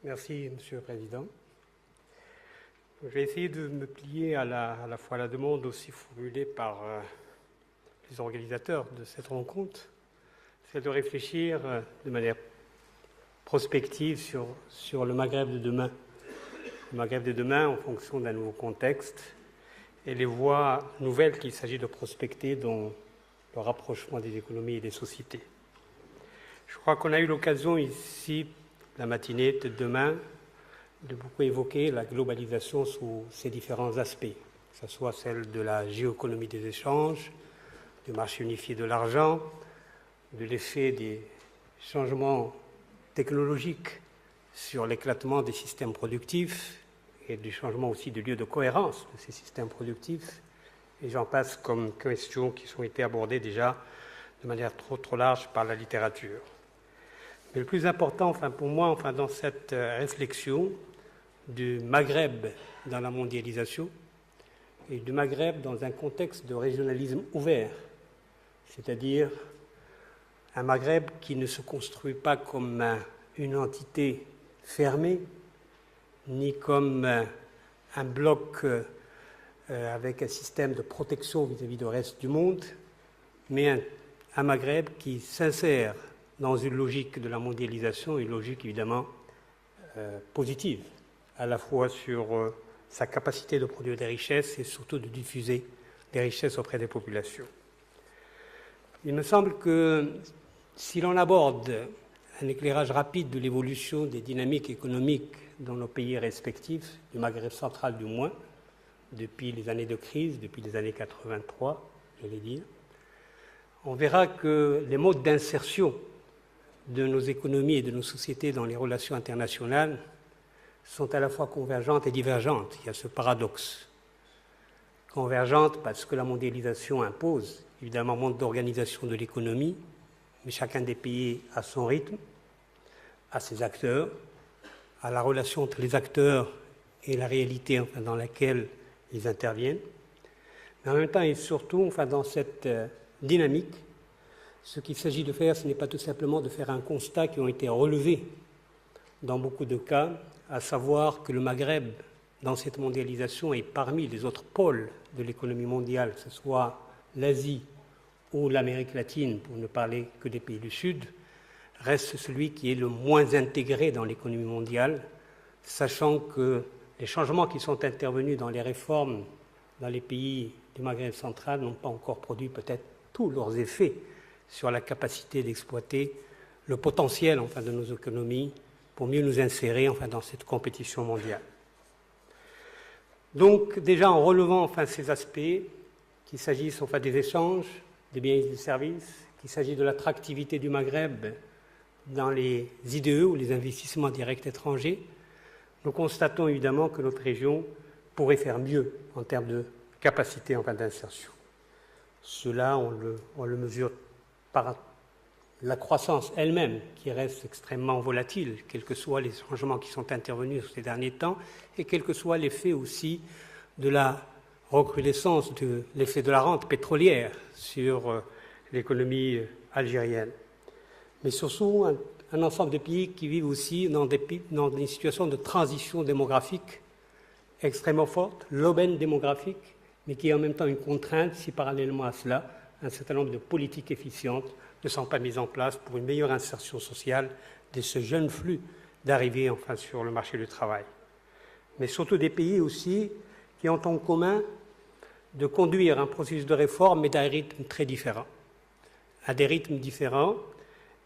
Merci, Monsieur le Président. Je vais essayer de me plier à la fois à la demande aussi formulée par les organisateurs de cette rencontre, c'est de réfléchir de manière prospective sur le Maghreb de demain. Le Maghreb de demain en fonction d'un nouveau contexte et les voies nouvelles qu'il s'agit de prospecter dans le rapprochement des économies et des sociétés. Je crois qu'on a eu l'occasion ici, la matinée de demain, de beaucoup évoquer la globalisation sous ses différents aspects, que ce soit celle de la géoéconomie des échanges, du marché unifié de l'argent, de l'effet des changements technologiques sur l'éclatement des systèmes productifs et du changement aussi de lieu de cohérence de ces systèmes productifs. Et j'en passe comme questions qui ont été abordées déjà de manière trop large par la littérature. Mais le plus important, pour moi, dans cette réflexion du Maghreb dans la mondialisation et du Maghreb dans un contexte de régionalisme ouvert, c'est-à-dire un Maghreb qui ne se construit pas comme une entité fermée, ni comme un bloc avec un système de protection vis-à-vis du reste du monde, mais un Maghreb qui s'insère dans une logique de la mondialisation, une logique évidemment positive, à la fois sur sa capacité de produire des richesses et surtout de diffuser des richesses auprès des populations. Il me semble que si l'on aborde un éclairage rapide de l'évolution des dynamiques économiques dans nos pays respectifs, du Maghreb central du moins, depuis les années de crise, depuis les années 83, j'allais dire, on verra que les modes d'insertion de nos économies et de nos sociétés dans les relations internationales sont à la fois convergentes et divergentes. Il y a ce paradoxe. Convergentes parce que la mondialisation impose évidemment un mode d'organisation de l'économie, mais chacun des pays a son rythme, a ses acteurs, a la relation entre les acteurs et la réalité dans laquelle ils interviennent. Mais en même temps et surtout dans cette dynamique, ce qu'il s'agit de faire, ce n'est pas tout simplement de faire un constat qui ont été relevés dans beaucoup de cas, à savoir que le Maghreb, dans cette mondialisation, est parmi les autres pôles de l'économie mondiale, que ce soit l'Asie ou l'Amérique latine, pour ne parler que des pays du Sud, reste celui qui est le moins intégré dans l'économie mondiale, sachant que les changements qui sont intervenus dans les réformes dans les pays du Maghreb central n'ont pas encore produit peut-être tous leurs effets sur la capacité d'exploiter le potentiel de nos économies pour mieux nous insérer dans cette compétition mondiale. Donc déjà en relevant ces aspects, qu'il s'agisse des échanges, des biens et des services, qu'il s'agisse de l'attractivité du Maghreb dans les IDE ou les investissements directs étrangers, nous constatons évidemment que notre région pourrait faire mieux en termes de capacité d'insertion. Cela, on le mesure par la croissance elle-même, qui reste extrêmement volatile, quels que soient les changements qui sont intervenus ces derniers temps, et quel que soit l'effet aussi de la recrudescence de l'effet de la rente pétrolière sur l'économie algérienne. Mais surtout, un ensemble de pays qui vivent aussi dans des situations de transition démographique extrêmement forte, l'aubaine démographique, mais qui est en même temps une contrainte si parallèlement à cela, un certain nombre de politiques efficientes ne sont pas mises en place pour une meilleure insertion sociale de ce jeune flux d'arrivée sur le marché du travail. Mais surtout des pays aussi qui ont en commun de conduire un processus de réforme, mais d'un rythme très différent. À des rythmes différents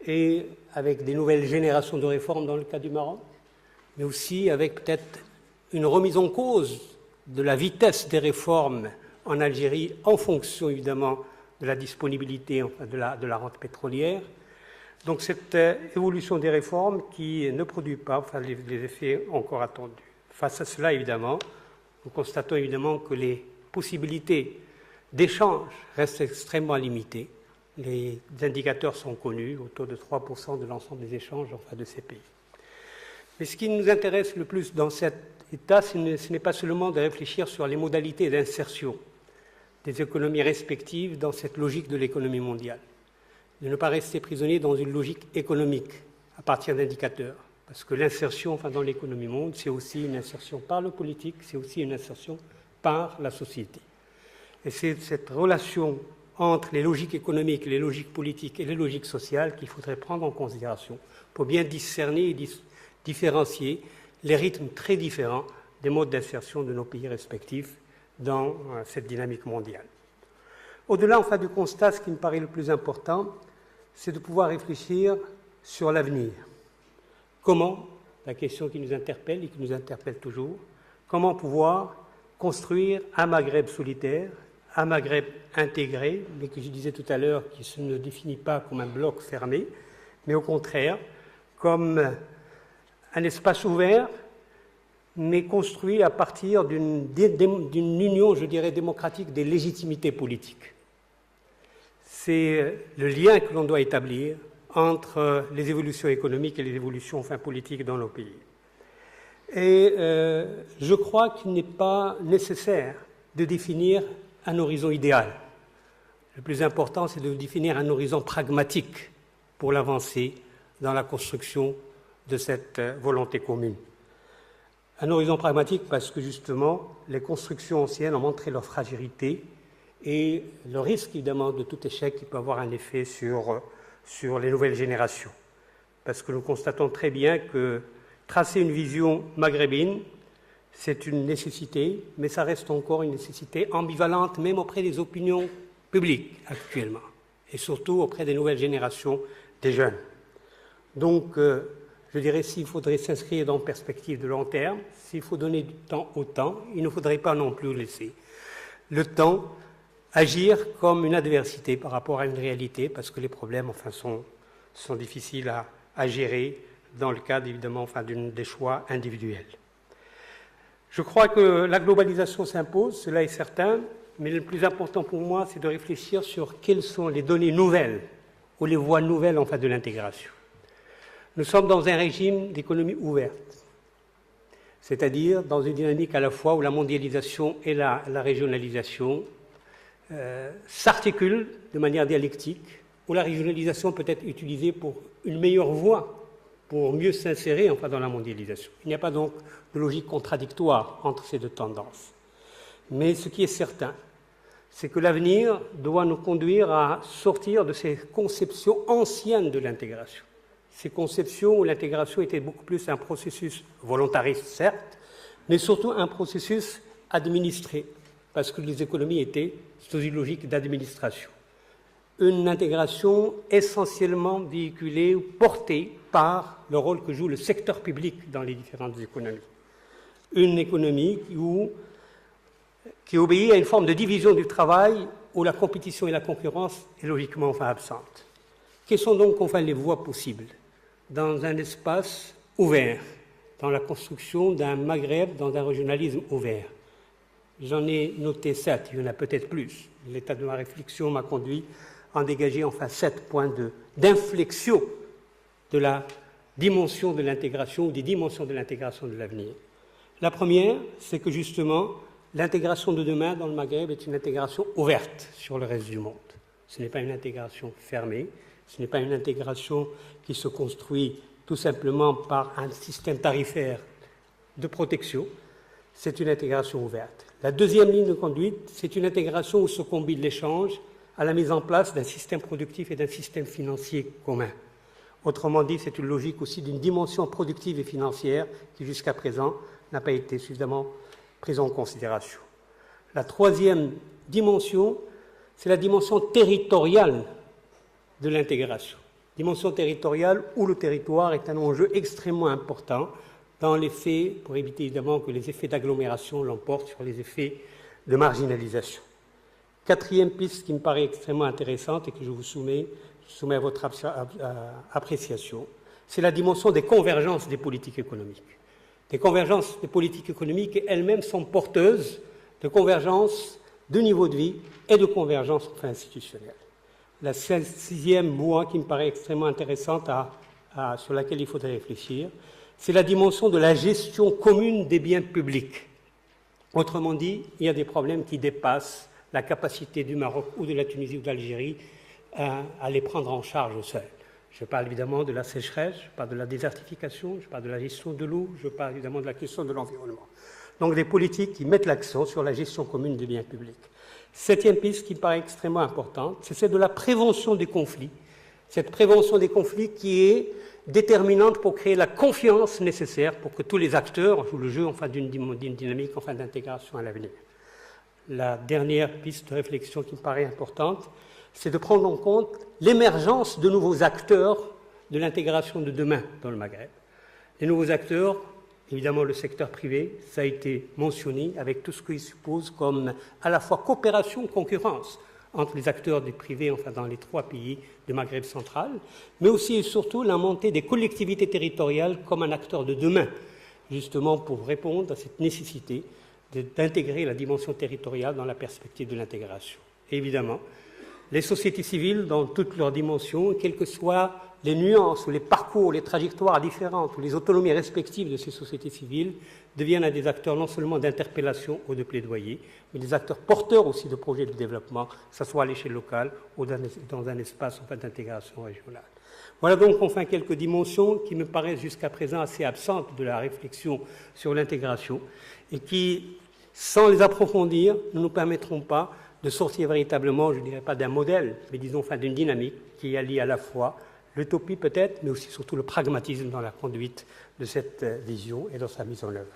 et avec des nouvelles générations de réformes dans le cas du Maroc, mais aussi avec peut-être une remise en cause de la vitesse des réformes en Algérie en fonction évidemment de la disponibilité de la rente pétrolière. Donc cette évolution des réformes qui ne produit pas les effets encore attendus. Face à cela, évidemment, nous constatons évidemment que les possibilités d'échange restent extrêmement limitées. Les indicateurs sont connus, autour de 3% de l'ensemble des échanges de ces pays. Mais ce qui nous intéresse le plus dans cet état, ce n'est pas seulement de réfléchir sur les modalités d'insertion des économies respectives dans cette logique de l'économie mondiale, de ne pas rester prisonnier dans une logique économique à partir d'indicateurs, Parce que l'insertion dans l'économie monde, c'est aussi une insertion par le politique, c'est aussi une insertion par la société. Et c'est cette relation entre les logiques économiques, les logiques politiques et les logiques sociales qu'il faudrait prendre en considération pour bien discerner et différencier les rythmes très différents des modes d'insertion de nos pays respectifs dans cette dynamique mondiale. Au-delà du constat, ce qui me paraît le plus important, c'est de pouvoir réfléchir sur l'avenir. Comment, la question qui nous interpelle et qui nous interpelle toujours, comment pouvoir construire un Maghreb solitaire, un Maghreb intégré, mais que je disais tout à l'heure, qui ne se définit pas comme un bloc fermé, mais au contraire, comme un espace ouvert, mais construit à partir d'une union, je dirais, démocratique des légitimités politiques. C'est le lien que l'on doit établir entre les évolutions économiques et les évolutions politiques dans nos pays. Et je crois qu'il n'est pas nécessaire de définir un horizon idéal. Le plus important, c'est de définir un horizon pragmatique pour l'avancée dans la construction de cette volonté commune. Un horizon pragmatique parce que justement, les constructions anciennes ont montré leur fragilité et le risque évidemment de tout échec qui peut avoir un effet sur les nouvelles générations. Parce que nous constatons très bien que tracer une vision maghrébine, c'est une nécessité, mais ça reste encore une nécessité ambivalente, même auprès des opinions publiques actuellement, et surtout auprès des nouvelles générations des jeunes. Donc, je dirais, s'il faudrait s'inscrire dans une perspective de long terme, s'il faut donner du temps au temps, il ne faudrait pas non plus laisser le temps agir comme une adversité par rapport à une réalité, parce que les problèmes sont difficiles à gérer dans le cadre, évidemment, des choix individuels. Je crois que la globalisation s'impose, cela est certain, mais le plus important pour moi, c'est de réfléchir sur quelles sont les données nouvelles ou les voies nouvelles de l'intégration. Nous sommes dans un régime d'économie ouverte, c'est-à-dire dans une dynamique à la fois où la mondialisation et la régionalisation s'articulent de manière dialectique, où la régionalisation peut être utilisée pour une meilleure voie, pour mieux s'insérer dans la mondialisation. Il n'y a pas donc de logique contradictoire entre ces deux tendances. Mais ce qui est certain, c'est que l'avenir doit nous conduire à sortir de ces conceptions anciennes de l'intégration. Ces conceptions où l'intégration était beaucoup plus un processus volontariste, certes, mais surtout un processus administré, parce que les économies étaient sous une logique d'administration. Une intégration essentiellement véhiculée ou portée par le rôle que joue le secteur public dans les différentes économies. Une économie qui obéit à une forme de division du travail où la compétition et la concurrence est logiquement absentes. Quelles sont donc les voies possibles dans un espace ouvert, dans la construction d'un Maghreb, dans un régionalisme ouvert? J'en ai noté 7, il y en a peut-être plus. L'état de ma réflexion m'a conduit à en dégager 7 points d'inflexion de la dimension de l'intégration ou des dimensions de l'intégration de l'avenir. La première, c'est que justement, l'intégration de demain dans le Maghreb est une intégration ouverte sur le reste du monde. Ce n'est pas une intégration fermée, ce n'est pas une intégration qui se construit tout simplement par un système tarifaire de protection, c'est une intégration ouverte. La deuxième ligne de conduite, c'est une intégration où se combine l'échange à la mise en place d'un système productif et d'un système financier commun. Autrement dit, c'est une logique aussi d'une dimension productive et financière qui, jusqu'à présent, n'a pas été suffisamment prise en considération. La troisième dimension, c'est la dimension territoriale de l'intégration. Dimension territoriale où le territoire est un enjeu extrêmement important dans l'effet, pour éviter évidemment que les effets d'agglomération l'emportent sur les effets de marginalisation. Quatrième piste qui me paraît extrêmement intéressante et que je vous soumets à votre appréciation, c'est la dimension des convergences des politiques économiques. Des convergences des politiques économiques elles-mêmes sont porteuses de convergence de niveau de vie et de convergence institutionnelle. La sixième voie qui me paraît extrêmement intéressante sur laquelle il faudrait réfléchir, c'est la dimension de la gestion commune des biens publics. Autrement dit, il y a des problèmes qui dépassent la capacité du Maroc ou de la Tunisie ou de l'Algérie à les prendre en charge seuls. Je parle évidemment de la sécheresse, je parle de la désertification, je parle de la gestion de l'eau, je parle évidemment de la question de l'environnement. Donc des politiques qui mettent l'accent sur la gestion commune des biens publics. Septième piste qui me paraît extrêmement importante, c'est celle de la prévention des conflits. Cette prévention des conflits qui est déterminante pour créer la confiance nécessaire pour que tous les acteurs jouent le jeu d'une dynamique d'intégration à l'avenir. La dernière piste de réflexion qui me paraît importante, c'est de prendre en compte l'émergence de nouveaux acteurs de l'intégration de demain dans le Maghreb. Les nouveaux acteurs, évidemment le secteur privé, ça a été mentionné avec tout ce qu'il suppose comme à la fois coopération, concurrence entre les acteurs du privé, dans les 3 pays du Maghreb central, mais aussi et surtout la montée des collectivités territoriales comme un acteur de demain, justement pour répondre à cette nécessité d'intégrer la dimension territoriale dans la perspective de l'intégration. Évidemment, les sociétés civiles dans toutes leurs dimensions, quelles que soient les nuances ou les parcours, les trajectoires différentes ou les autonomies respectives de ces sociétés civiles, deviennent des acteurs non seulement d'interpellation ou de plaidoyer, mais des acteurs porteurs aussi de projets de développement, que ce soit à l'échelle locale ou dans un espace d'intégration régionale. Voilà donc enfin quelques dimensions qui me paraissent jusqu'à présent assez absentes de la réflexion sur l'intégration et qui, sans les approfondir, ne nous permettront pas de sortir véritablement, je ne dirais pas d'un modèle, mais disons d'une dynamique qui allie à la fois l'utopie peut-être, mais aussi surtout le pragmatisme dans la conduite de cette vision et dans sa mise en œuvre.